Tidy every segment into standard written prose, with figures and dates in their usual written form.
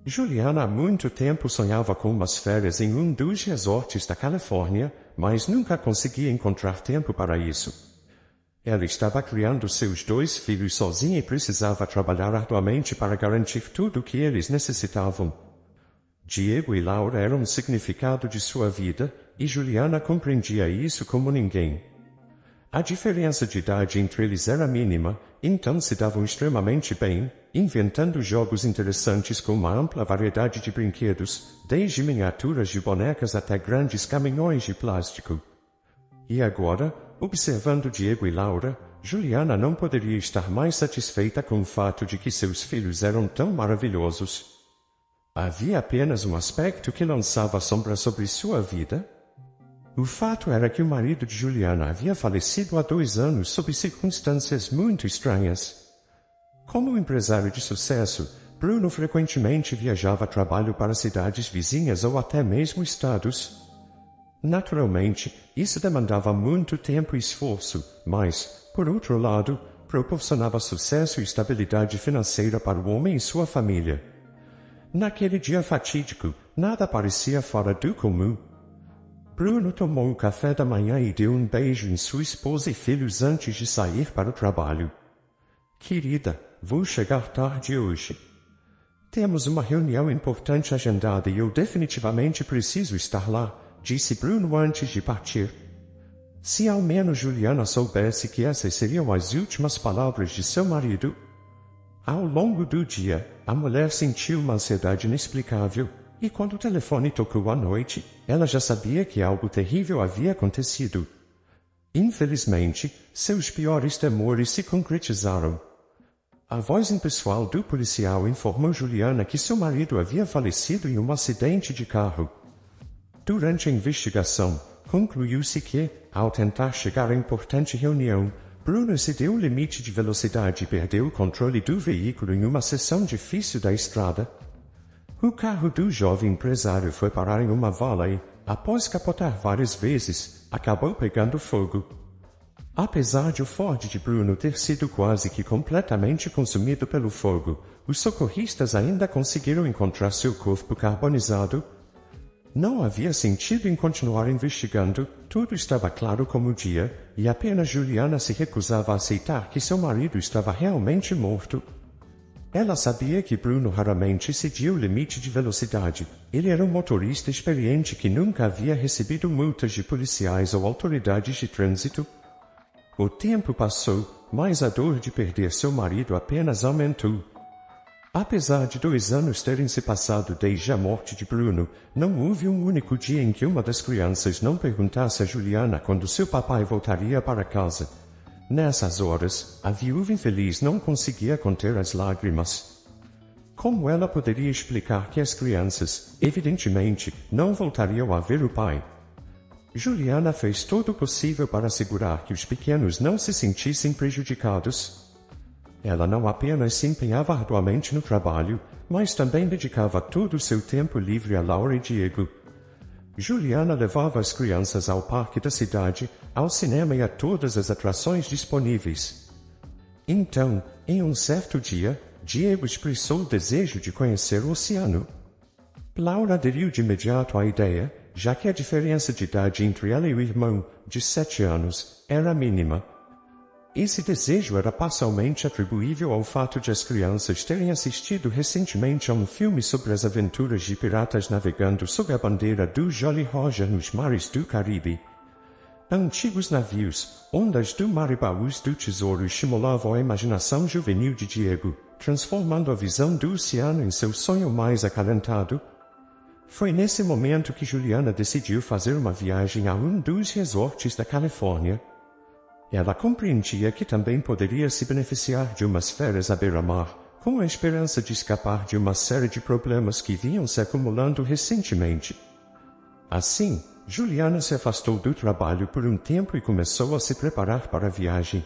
Juliana há muito tempo sonhava com umas férias em um dos resorts da Califórnia, mas nunca conseguia encontrar tempo para isso. Ela estava criando seus 2 filhos sozinha e precisava trabalhar arduamente para garantir tudo o que eles necessitavam. Diego e Laura eram o significado de sua vida, e Juliana compreendia isso como ninguém. A diferença de idade entre eles era mínima, então se davam extremamente bem, inventando jogos interessantes com uma ampla variedade de brinquedos, desde miniaturas de bonecas até grandes caminhões de plástico. E agora, observando Diego e Laura, Juliana não poderia estar mais satisfeita com o fato de que seus filhos eram tão maravilhosos. Havia apenas um aspecto que lançava sombra sobre sua vida. O fato era que o marido de Juliana havia falecido há 2 anos sob circunstâncias muito estranhas. Como um empresário de sucesso, Bruno frequentemente viajava a trabalho para cidades vizinhas ou até mesmo estados. Naturalmente, isso demandava muito tempo e esforço, mas, por outro lado, proporcionava sucesso e estabilidade financeira para o homem e sua família. Naquele dia fatídico, nada parecia fora do comum. Bruno tomou o café da manhã e deu um beijo em sua esposa e filhos antes de sair para o trabalho. Querida, vou chegar tarde hoje. Temos uma reunião importante agendada e eu definitivamente preciso estar lá, disse Bruno antes de partir. Se ao menos Juliana soubesse que essas seriam as últimas palavras de seu marido. Ao longo do dia, a mulher sentiu uma ansiedade inexplicável. E quando o telefone tocou à noite, ela já sabia que algo terrível havia acontecido. Infelizmente, seus piores temores se concretizaram. A voz impessoal do policial informou Juliana que seu marido havia falecido em um acidente de carro. Durante a investigação, concluiu-se que, ao tentar chegar à importante reunião, Bruno excedeu o limite de velocidade e perdeu o controle do veículo em uma seção difícil da estrada. O carro do jovem empresário foi parar em uma vala e, após capotar várias vezes, acabou pegando fogo. Apesar de o Ford de Bruno ter sido quase que completamente consumido pelo fogo, os socorristas ainda conseguiram encontrar seu corpo carbonizado. Não havia sentido em continuar investigando, tudo estava claro como o dia, e apenas Juliana se recusava a aceitar que seu marido estava realmente morto. Ela sabia que Bruno raramente excedia o limite de velocidade. Ele era um motorista experiente que nunca havia recebido multas de policiais ou autoridades de trânsito. O tempo passou, mas a dor de perder seu marido apenas aumentou. Apesar de 2 anos terem se passado desde a morte de Bruno, não houve um único dia em que uma das crianças não perguntasse a Juliana quando seu papai voltaria para casa. Nessas horas, a viúva infeliz não conseguia conter as lágrimas. Como ela poderia explicar que as crianças, evidentemente, não voltariam a ver o pai? Juliana fez todo o possível para assegurar que os pequenos não se sentissem prejudicados. Ela não apenas se empenhava arduamente no trabalho, mas também dedicava todo o seu tempo livre a Laura e Diego. Juliana levava as crianças ao parque da cidade, ao cinema e a todas as atrações disponíveis. Então, em um certo dia, Diego expressou o desejo de conhecer o oceano. Laura aderiu de imediato à ideia, já que a diferença de idade entre ela e o irmão, de 7 anos, era mínima. Esse desejo era parcialmente atribuível ao fato de as crianças terem assistido recentemente a um filme sobre as aventuras de piratas navegando sob a bandeira do Jolly Roger nos mares do Caribe. Antigos navios, ondas do mar e baús do tesouro estimulavam a imaginação juvenil de Diego, transformando a visão do oceano em seu sonho mais acalentado. Foi nesse momento que Juliana decidiu fazer uma viagem a um dos resorts da Califórnia. Ela compreendia que também poderia se beneficiar de umas férias à beira-mar, com a esperança de escapar de uma série de problemas que vinham se acumulando recentemente. Assim, Juliana se afastou do trabalho por um tempo e começou a se preparar para a viagem.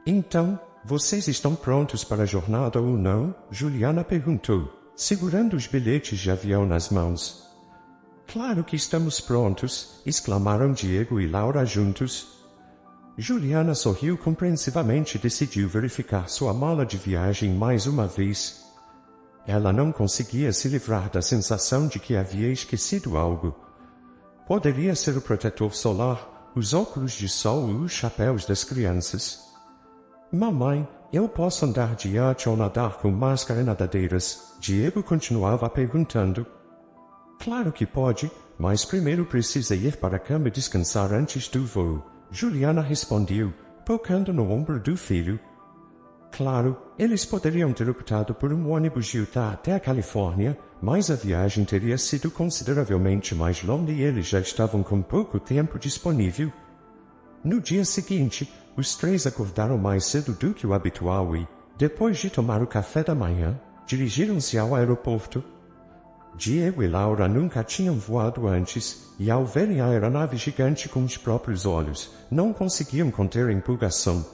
Então, vocês estão prontos para a jornada ou não? Juliana perguntou, segurando os bilhetes de avião nas mãos. Claro que estamos prontos, exclamaram Diego e Laura juntos. Juliana sorriu compreensivamente e decidiu verificar sua mala de viagem mais uma vez. Ela não conseguia se livrar da sensação de que havia esquecido algo. Poderia ser o protetor solar, os óculos de sol ou os chapéus das crianças. Mamãe, eu posso andar de iate ou nadar com máscara e nadadeiras? Diego continuava perguntando. Claro que pode, mas primeiro precisa ir para a cama e descansar antes do voo. Juliana respondeu, tocando no ombro do filho. Claro, eles poderiam ter optado por um ônibus de Utah até a Califórnia, mas a viagem teria sido consideravelmente mais longa e eles já estavam com pouco tempo disponível. No dia seguinte, os três acordaram mais cedo do que o habitual e, depois de tomar o café da manhã, dirigiram-se ao aeroporto. Diego e Laura nunca tinham voado antes, e ao verem a aeronave gigante com os próprios olhos, não conseguiam conter a empolgação.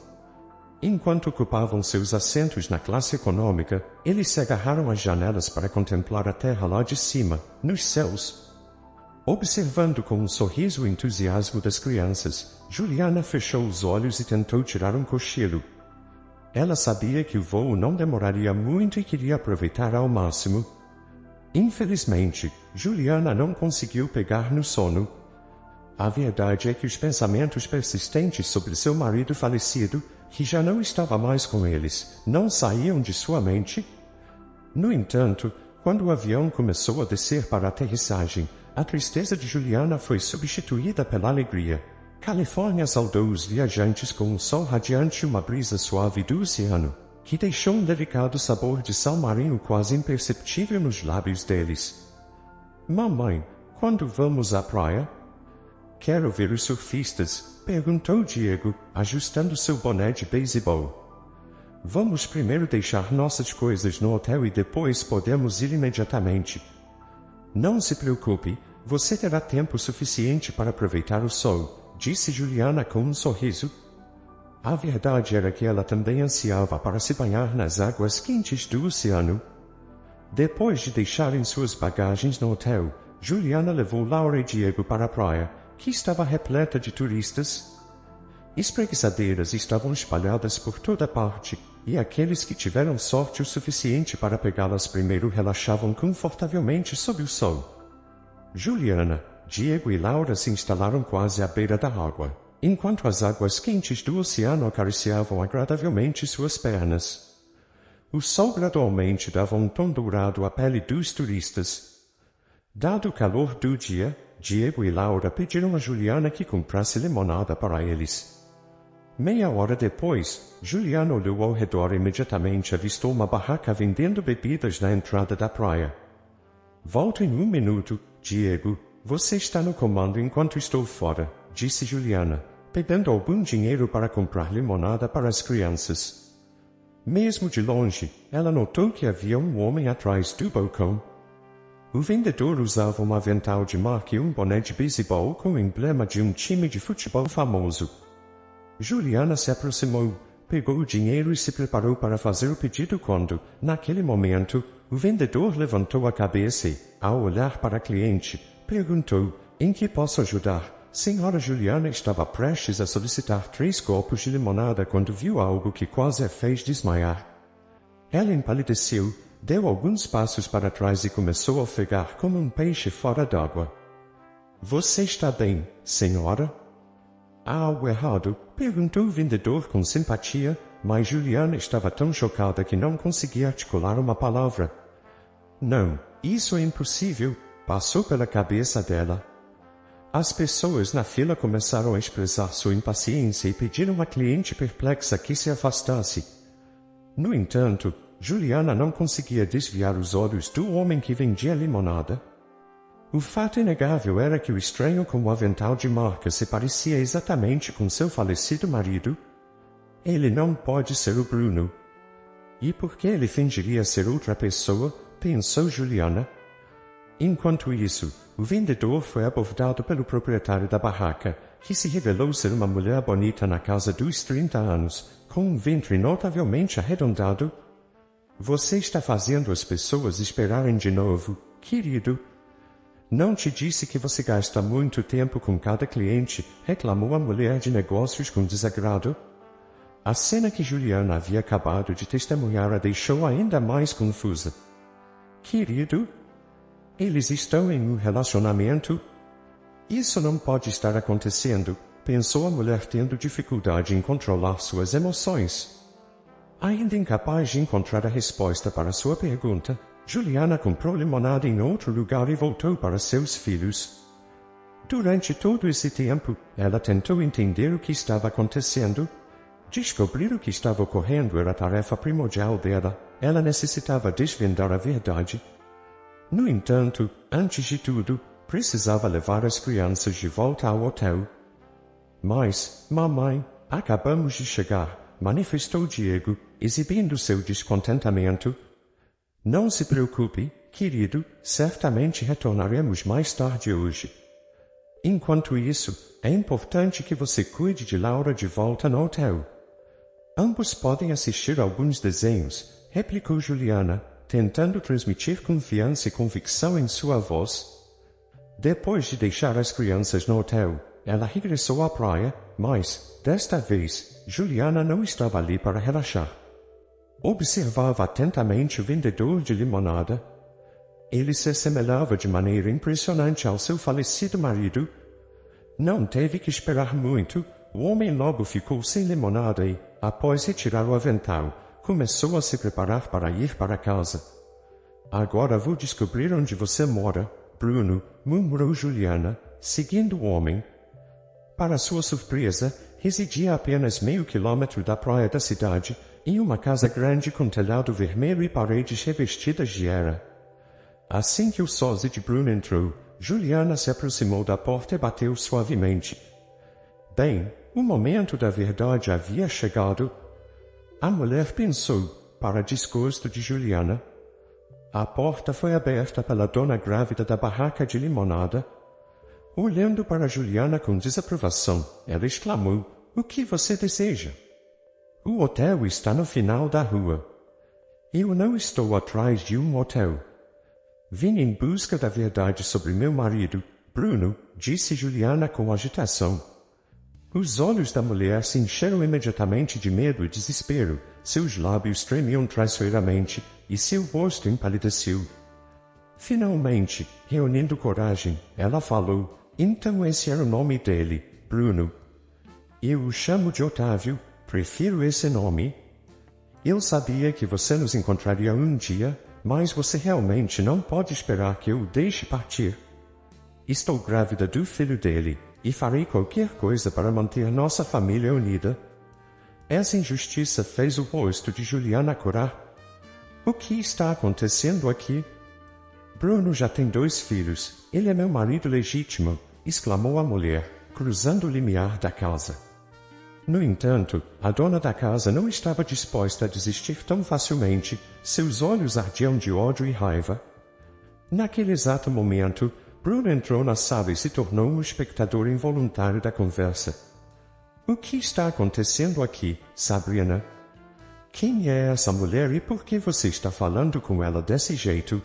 Enquanto ocupavam seus assentos na classe econômica, eles se agarraram às janelas para contemplar a terra lá de cima, nos céus. Observando com um sorriso o entusiasmo das crianças, Juliana fechou os olhos e tentou tirar um cochilo. Ela sabia que o voo não demoraria muito e queria aproveitar ao máximo. Infelizmente, Juliana não conseguiu pegar no sono. A verdade é que os pensamentos persistentes sobre seu marido falecido, que já não estava mais com eles, não saíam de sua mente. No entanto, quando o avião começou a descer para a aterrissagem, a tristeza de Juliana foi substituída pela alegria. Califórnia saudou os viajantes com um sol radiante e uma brisa suave do oceano, que deixou um delicado sabor de sal marinho quase imperceptível nos lábios deles. Mamãe, quando vamos à praia? Quero ver os surfistas, perguntou Diego, ajustando seu boné de beisebol. Vamos primeiro deixar nossas coisas no hotel e depois podemos ir imediatamente. Não se preocupe, você terá tempo suficiente para aproveitar o sol, disse Juliana com um sorriso. A verdade era que ela também ansiava para se banhar nas águas quentes do oceano. Depois de deixarem suas bagagens no hotel, Juliana levou Laura e Diego para a praia, que estava repleta de turistas. Espreguiçadeiras estavam espalhadas por toda parte, e aqueles que tiveram sorte o suficiente para pegá-las primeiro relaxavam confortavelmente sob o sol. Juliana, Diego e Laura se instalaram quase à beira da água, enquanto as águas quentes do oceano acariciavam agradavelmente suas pernas. O sol gradualmente dava um tom dourado à pele dos turistas. Dado o calor do dia, Diego e Laura pediram a Juliana que comprasse limonada para eles. Meia hora depois, Juliana olhou ao redor e imediatamente avistou uma barraca vendendo bebidas na entrada da praia. Volto em 1 minuto, Diego. Você está no comando enquanto estou fora, disse Juliana, pegando algum dinheiro para comprar limonada para as crianças. Mesmo de longe, ela notou que havia um homem atrás do balcão. O vendedor usava um avental de marca e um boné de beisebol com o emblema de um time de futebol famoso. Juliana se aproximou, pegou o dinheiro e se preparou para fazer o pedido quando, naquele momento, o vendedor levantou a cabeça e, ao olhar para a cliente, perguntou, em que posso ajudar? Senhora Juliana estava prestes a solicitar 3 copos de limonada quando viu algo que quase a fez desmaiar. Ela empalideceu, deu alguns passos para trás e começou a ofegar como um peixe fora d'água. Você está bem, senhora? Há algo errado? Perguntou o vendedor com simpatia, mas Juliana estava tão chocada que não conseguia articular uma palavra. Não, isso é impossível, passou pela cabeça dela. As pessoas na fila começaram a expressar sua impaciência e pediram à cliente perplexa que se afastasse. No entanto, Juliana não conseguia desviar os olhos do homem que vendia limonada. O fato inegável era que o estranho com o avental de marca se parecia exatamente com seu falecido marido. Ele não pode ser o Bruno. E por que ele fingiria ser outra pessoa? Pensou Juliana. Enquanto isso, o vendedor foi abordado pelo proprietário da barraca, que se revelou ser uma mulher bonita na casa dos 30 anos, com um ventre notavelmente arredondado. Você está fazendo as pessoas esperarem de novo, querido. Não te disse que você gasta muito tempo com cada cliente, reclamou a mulher de negócios com desagrado. A cena que Juliana havia acabado de testemunhar a deixou ainda mais confusa. Querido, eles estão em um relacionamento? Isso não pode estar acontecendo, pensou a mulher tendo dificuldade em controlar suas emoções. Ainda incapaz de encontrar a resposta para sua pergunta, Juliana comprou limonada em outro lugar e voltou para seus filhos. Durante todo esse tempo, ela tentou entender o que estava acontecendo. Descobrir o que estava ocorrendo era a tarefa primordial dela. Ela necessitava desvendar a verdade. No entanto, antes de tudo, precisava levar as crianças de volta ao hotel. Mas, mamãe, acabamos de chegar, manifestou Diego, exibindo seu descontentamento. Não se preocupe, querido, certamente retornaremos mais tarde hoje. Enquanto isso, é importante que você cuide de Laura de volta no hotel. Ambos podem assistir alguns desenhos, replicou Juliana, tentando transmitir confiança e convicção em sua voz. Depois de deixar as crianças no hotel, ela regressou à praia, mas, desta vez, Juliana não estava ali para relaxar. Observava atentamente o vendedor de limonada. Ele se assemelhava de maneira impressionante ao seu falecido marido. Não teve que esperar muito, o homem logo ficou sem limonada e, após retirar o avental, começou a se preparar para ir para casa. Agora vou descobrir onde você mora, Bruno, murmurou Juliana, seguindo o homem. Para sua surpresa, residia a apenas meio quilômetro da praia da cidade, em uma casa grande com telhado vermelho e paredes revestidas de era. Assim que o sósia de Bruno entrou, Juliana se aproximou da porta e bateu suavemente. Bem, o momento da verdade havia chegado. A mulher pensou, para desgosto de Juliana. A porta foi aberta pela dona grávida da barraca de limonada. Olhando para Juliana com desaprovação, ela exclamou, "O que você deseja?" "O hotel está no final da rua." "Eu não estou atrás de um hotel. Vim em busca da verdade sobre meu marido, Bruno", disse Juliana com agitação. Os olhos da mulher se encheram imediatamente de medo e desespero, seus lábios tremiam traiçoeiramente, e seu rosto empalideceu. Finalmente, reunindo coragem, ela falou, "Então esse era o nome dele, Bruno." "Eu o chamo de Otávio, prefiro esse nome." "Eu sabia que você nos encontraria um dia, mas você realmente não pode esperar que eu o deixe partir." "Estou grávida do filho dele, e farei qualquer coisa para manter nossa família unida." Essa injustiça fez o rosto de Juliana corar. "O que está acontecendo aqui?" "Bruno já tem 2 filhos, ele é meu marido legítimo", exclamou a mulher, cruzando o limiar da casa. No entanto, a dona da casa não estava disposta a desistir tão facilmente, seus olhos ardiam de ódio e raiva. Naquele exato momento, Bruno entrou na sala e se tornou um espectador involuntário da conversa. "O que está acontecendo aqui, Sabrina? Quem é essa mulher e por que você está falando com ela desse jeito?"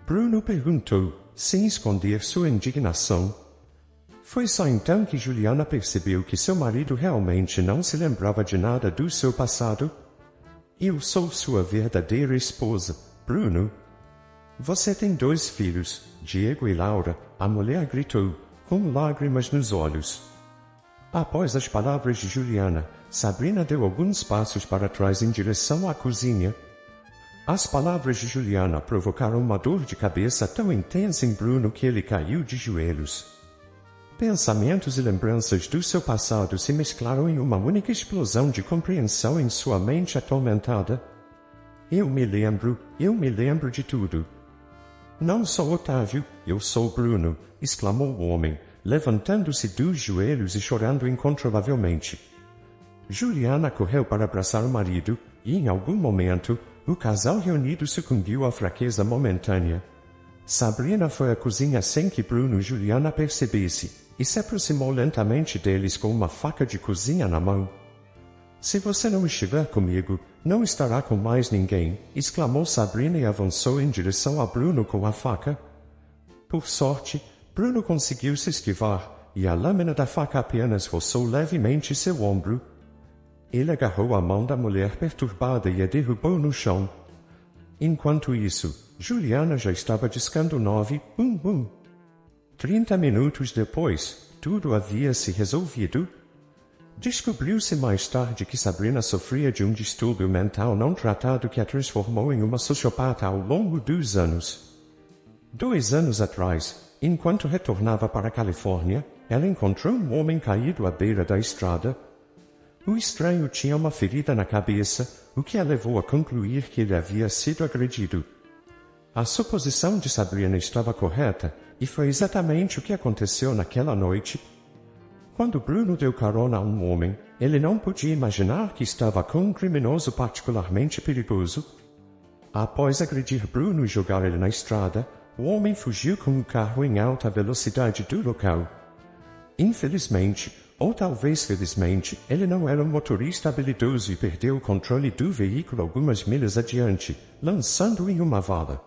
Bruno perguntou, sem esconder sua indignação. Foi só então que Juliana percebeu que seu marido realmente não se lembrava de nada do seu passado. "Eu sou sua verdadeira esposa, Bruno." "Você tem 2 filhos, Diego e Laura", a mulher gritou, com lágrimas nos olhos. Após as palavras de Juliana, Sabrina deu alguns passos para trás em direção à cozinha. As palavras de Juliana provocaram uma dor de cabeça tão intensa em Bruno que ele caiu de joelhos. Pensamentos e lembranças do seu passado se mesclaram em uma única explosão de compreensão em sua mente atormentada. Eu me lembro de tudo." "Não sou Otávio, eu sou Bruno", exclamou o homem, levantando-se dos joelhos e chorando incontrolavelmente. Juliana correu para abraçar o marido, e em algum momento, o casal reunido sucumbiu à fraqueza momentânea. Sabrina foi à cozinha sem que Bruno e Juliana percebessem, e se aproximou lentamente deles com uma faca de cozinha na mão. "Se você não estiver comigo, não estará com mais ninguém", exclamou Sabrina e avançou em direção a Bruno com a faca. Por sorte, Bruno conseguiu se esquivar, e a lâmina da faca apenas roçou levemente seu ombro. Ele agarrou a mão da mulher perturbada e a derrubou no chão. Enquanto isso, Juliana já estava discando 9, 30 minutos depois, tudo havia se resolvido. Descobriu-se mais tarde que Sabrina sofria de um distúrbio mental não tratado que a transformou em uma sociopata ao longo dos anos. 2 anos atrás, enquanto retornava para a Califórnia, ela encontrou um homem caído à beira da estrada. O estranho tinha uma ferida na cabeça, o que a levou a concluir que ele havia sido agredido. A suposição de Sabrina estava correta, e foi exatamente o que aconteceu naquela noite. Quando Bruno deu carona a um homem, ele não podia imaginar que estava com um criminoso particularmente perigoso. Após agredir Bruno e jogar ele na estrada, o homem fugiu com o carro em alta velocidade do local. Infelizmente, ou talvez felizmente, ele não era um motorista habilidoso e perdeu o controle do veículo algumas milhas adiante, lançando-o em uma vala.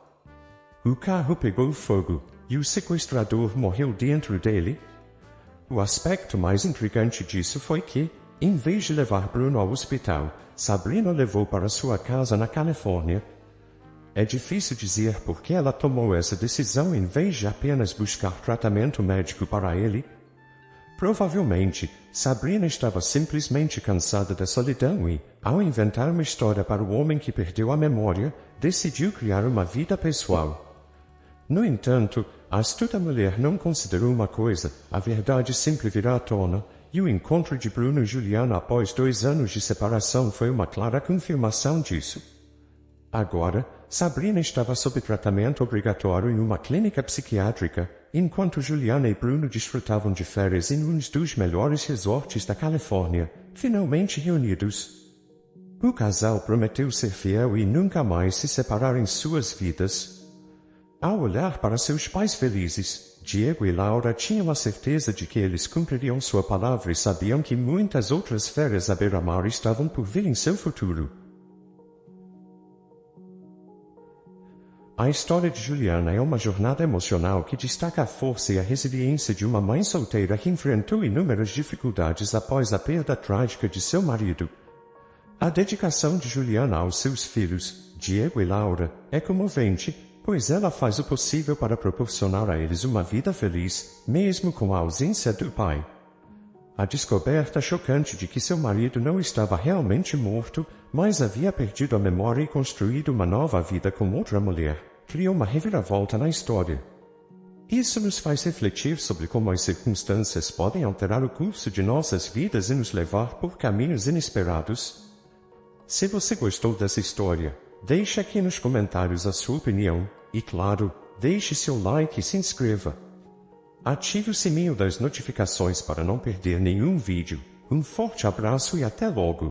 O carro pegou fogo, e o sequestrador morreu dentro dele. O aspecto mais intrigante disso foi que, em vez de levar Bruno ao hospital, Sabrina o levou para sua casa na Califórnia. É difícil dizer por que ela tomou essa decisão em vez de apenas buscar tratamento médico para ele. Provavelmente, Sabrina estava simplesmente cansada da solidão e, ao inventar uma história para o homem que perdeu a memória, decidiu criar uma vida pessoal. No entanto, a astuta mulher não considerou uma coisa: a verdade sempre virá à tona, e o encontro de Bruno e Juliana após 2 anos de separação foi uma clara confirmação disso. Agora, Sabrina estava sob tratamento obrigatório em uma clínica psiquiátrica, enquanto Juliana e Bruno desfrutavam de férias em um dos melhores resorts da Califórnia, finalmente reunidos. O casal prometeu ser fiel e nunca mais se separar em suas vidas. Ao olhar para seus pais felizes, Diego e Laura tinham a certeza de que eles cumpririam sua palavra e sabiam que muitas outras férias à beira-mar estavam por vir em seu futuro. A história de Juliana é uma jornada emocional que destaca a força e a resiliência de uma mãe solteira que enfrentou inúmeras dificuldades após a perda trágica de seu marido. A dedicação de Juliana aos seus filhos, Diego e Laura, é comovente, pois ela faz o possível para proporcionar a eles uma vida feliz, mesmo com a ausência do pai. A descoberta chocante de que seu marido não estava realmente morto, mas havia perdido a memória e construído uma nova vida com outra mulher, criou uma reviravolta na história. Isso nos faz refletir sobre como as circunstâncias podem alterar o curso de nossas vidas e nos levar por caminhos inesperados. Se você gostou dessa história, deixe aqui nos comentários a sua opinião, e claro, deixe seu like e se inscreva. Ative o sininho das notificações para não perder nenhum vídeo. Um forte abraço e até logo!